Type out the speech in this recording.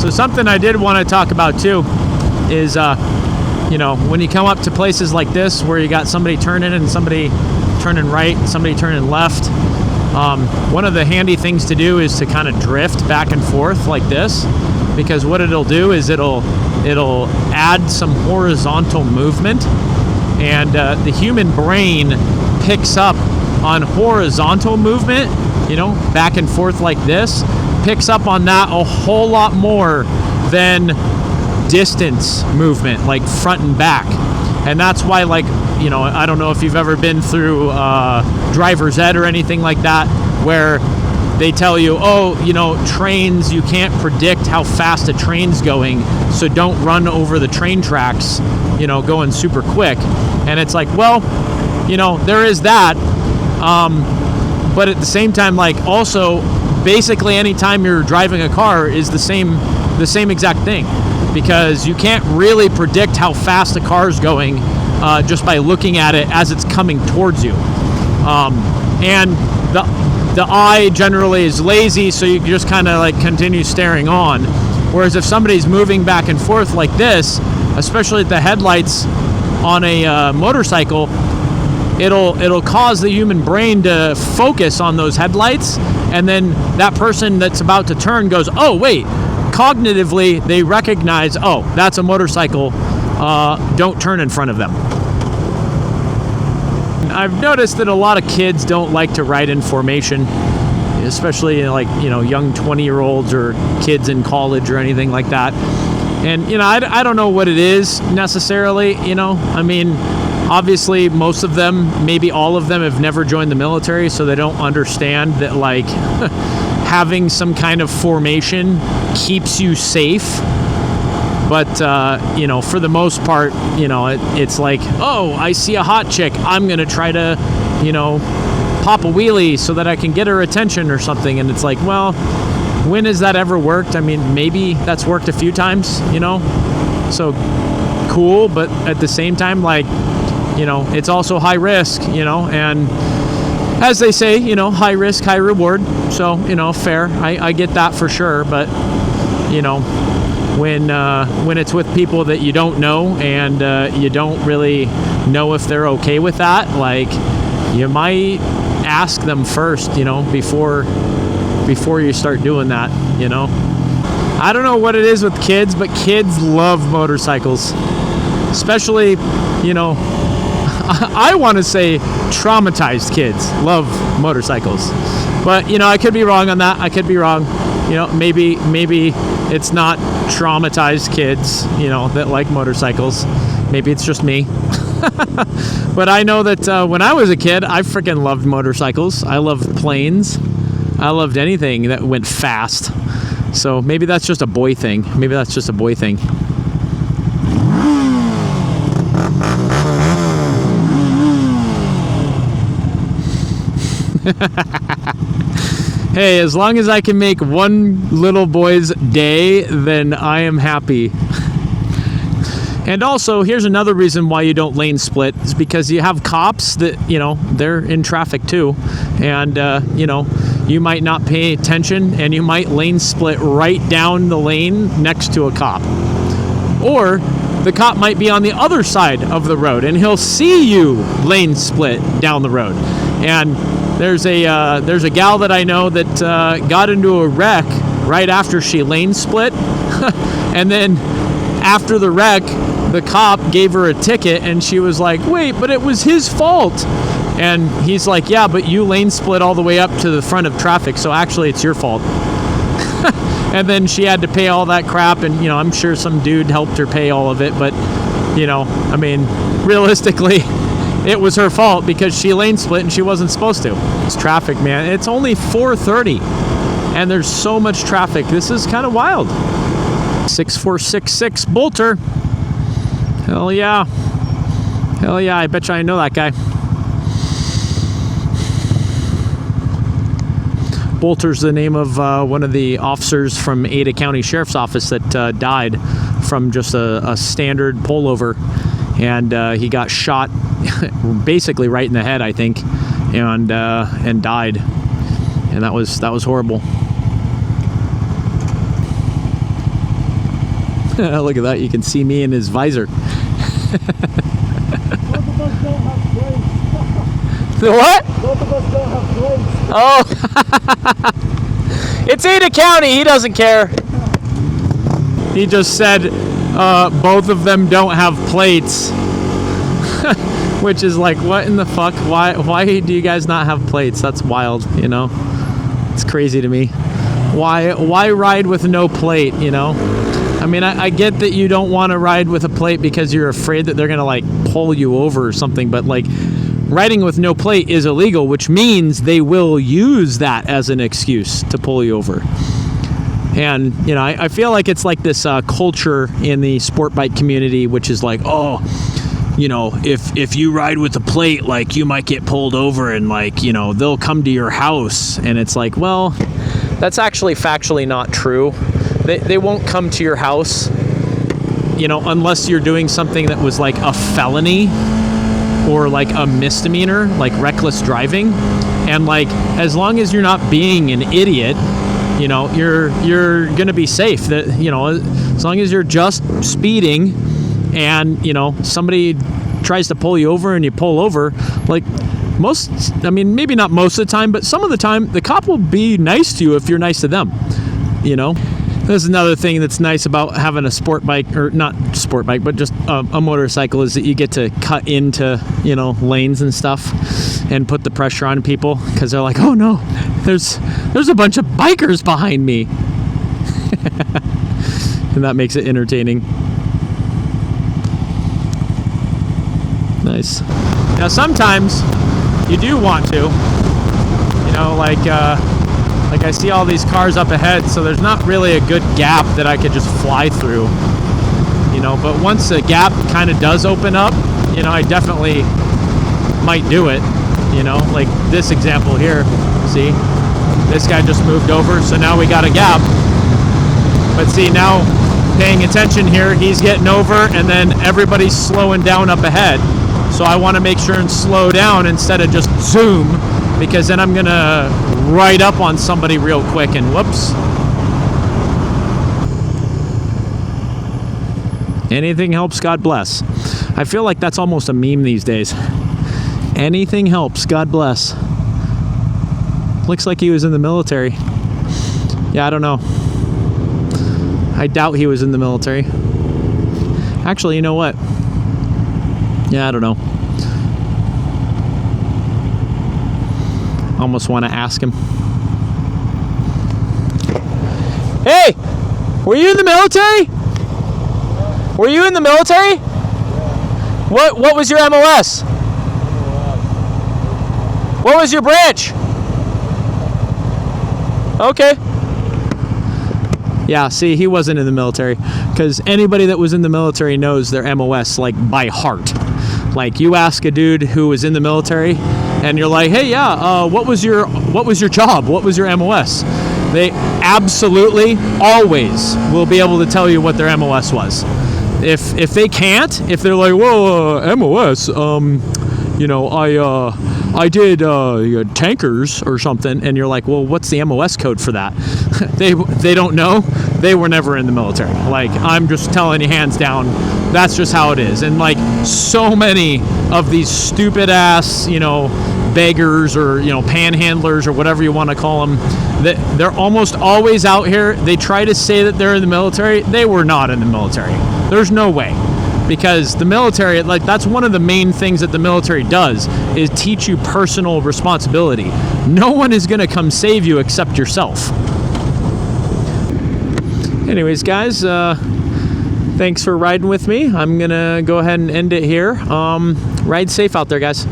So something I did want to talk about too is, you know, when you come up to places like this where you got somebody turning and somebody turning right, somebody turning left, one of the handy things to do is to kind of drift back and forth like this, because what it'll do is it'll add some horizontal movement, and the human brain picks up on horizontal movement, you know, back and forth like this, picks up on that a whole lot more than distance movement, like front and back. And that's why, like, you know, I don't know if you've ever been through driver's ed or anything like that, where they tell you, oh, you know, trains, you can't predict how fast a train's going, so don't run over the train tracks, you know, going super quick. And it's like, well, you know, there is that, but at the same time, like, also, basically anytime you're driving a car is the same exact thing, because you can't really predict how fast a car is going just by looking at it as it's coming towards you. And the eye generally is lazy, so you just kind of like continue staring on. Whereas if somebody's moving back and forth like this, especially at the headlights on a motorcycle, it'll cause the human brain to focus on those headlights, and then that person that's about to turn goes, oh wait, cognitively they recognize, oh, that's a motorcycle, don't turn in front of them. I've noticed that a lot of kids don't like to ride in formation, especially like, you know, young 20-year-olds or kids in college or anything like that. And, you know, I don't know what it is necessarily, you know. I mean, obviously most of them, maybe all of them, have never joined the military, so they don't understand that, like, having some kind of formation keeps you safe. But, you know, for the most part, you know, it's like, oh, I see a hot chick, I'm going to try to, you know, pop a wheelie so that I can get her attention or something. And it's like, well, when has that ever worked? I mean, maybe that's worked a few times, you know, so cool. But at the same time, like, you know, it's also high risk, you know, and as they say, you know, high risk, high reward. So, you know, fair. I get that for sure. But, you know, when it's with people that you don't know and you don't really know if they're okay with that, like, you might ask them first, you know, before you start doing that, you know. I don't know what it is with kids, but kids love motorcycles, especially, you know, I want to say traumatized kids love motorcycles, but, you know, I could be wrong on that. I could be wrong. You know, maybe it's not traumatized kids, you know, that like motorcycles. Maybe it's just me. But I know that when I was a kid, I freaking loved motorcycles. I loved planes. I loved anything that went fast. So maybe that's just a boy thing. Maybe that's just a boy thing. Hey, as long as I can make one little boy's day, then I am happy. And also, here's another reason why you don't lane split, is because you have cops that, you know, they're in traffic too. And, you know, you might not pay attention and you might lane split right down the lane next to a cop. Or the cop might be on the other side of the road and he'll see you lane split down the road. And there's a gal that I know that got into a wreck right after she lane split. And then after the wreck, the cop gave her a ticket and she was like, wait, but it was his fault. And he's like, yeah, but you lane split all the way up to the front of traffic, so actually it's your fault. And then she had to pay all that crap, and, you know, I'm sure some dude helped her pay all of it, but, you know, I mean, realistically, it was her fault because she lane split and she wasn't supposed to. It's traffic, man. It's only 4:30 and there's so much traffic. This is kind of wild. 6466 Bolter. Hell yeah. Hell yeah, I bet you I know that guy. Bolter's the name of one of the officers from Ada County Sheriff's Office that died from just a standard pullover. And he got shot basically right in the head, I think, and died. And that was horrible. Look at that. You can see me in his visor. Both of us don't have plates. The what? Both of us don't have plates. Oh. It's Ada County. He doesn't care. He just said both of them don't have plates. Which is like, what in the fuck? Why do you guys not have plates? That's wild, you know? It's crazy to me. Why ride with no plate, you know? I mean, I get that you don't want to ride with a plate because you're afraid that they're going to, like, pull you over or something, but, like, riding with no plate is illegal, which means they will use that as an excuse to pull you over. And, you know, I feel like it's like this culture in the sport bike community, which is like, oh, you know, if you ride with a plate, like, you might get pulled over and, like, you know, they'll come to your house. And it's like, well, that's actually factually not true. They won't come to your house, you know, unless you're doing something that was like a felony or like a misdemeanor, like reckless driving. And like, as long as you're not being an idiot, you know, you're gonna be safe. That, you know, as long as you're just speeding and, you know, somebody tries to pull you over and you pull over, like I mean, maybe not most of the time, but some of the time the cop will be nice to you if you're nice to them, you know. There's another thing that's nice about having a sport bike, or not sport bike, but just a motorcycle, is that you get to cut into, you know, lanes and stuff and put the pressure on people because they're like, oh no, there's a bunch of bikers behind me. And that makes it entertaining. Nice. Now sometimes you do want to, you know, like I see all these cars up ahead, so there's not really a good gap that I could just fly through, you know, but once a gap kind of does open up, you know, I definitely might do it, you know, like this example here. See, this guy just moved over, so now we got a gap. But see, now paying attention here, he's getting over, and then everybody's slowing down up ahead. So I want to make sure and slow down instead of just zoom, because then I'm gonna ride up on somebody real quick and whoops. Anything helps, God bless. I feel like that's almost a meme these days. Anything helps, God bless. Looks like he was in the military. Yeah, I don't know. I doubt he was in the military. Actually, you know what? Yeah, I don't know. Almost want to ask him. Hey! Were you in the military? Were you in the military? What was your MOS? What was your branch? Okay. Yeah, see, he wasn't in the military, because anybody that was in the military knows their MOS like by heart. Like, you ask a dude who was in the military and you're like, hey, yeah, what was your job? What was your MOS? They absolutely always will be able to tell you what their MOS was. If they can't, if they're like, well, MOS, you know, I did tankers or something, and you're like, well, what's the MOS code for that? They don't know. They were never in the military. Like, I'm just telling you hands down, that's just how it is. And like, so many of these stupid ass, you know, beggars or, you know, panhandlers or whatever you want to call them, they're almost always out here. They try to say that they're in the military. They were not in the military. There's no way. Because the military, like, that's one of the main things that the military does, is teach you personal responsibility. No one is going to come save you except yourself. Anyways, guys, thanks for riding with me. I'm going to go ahead and end it here. Ride safe out there, guys.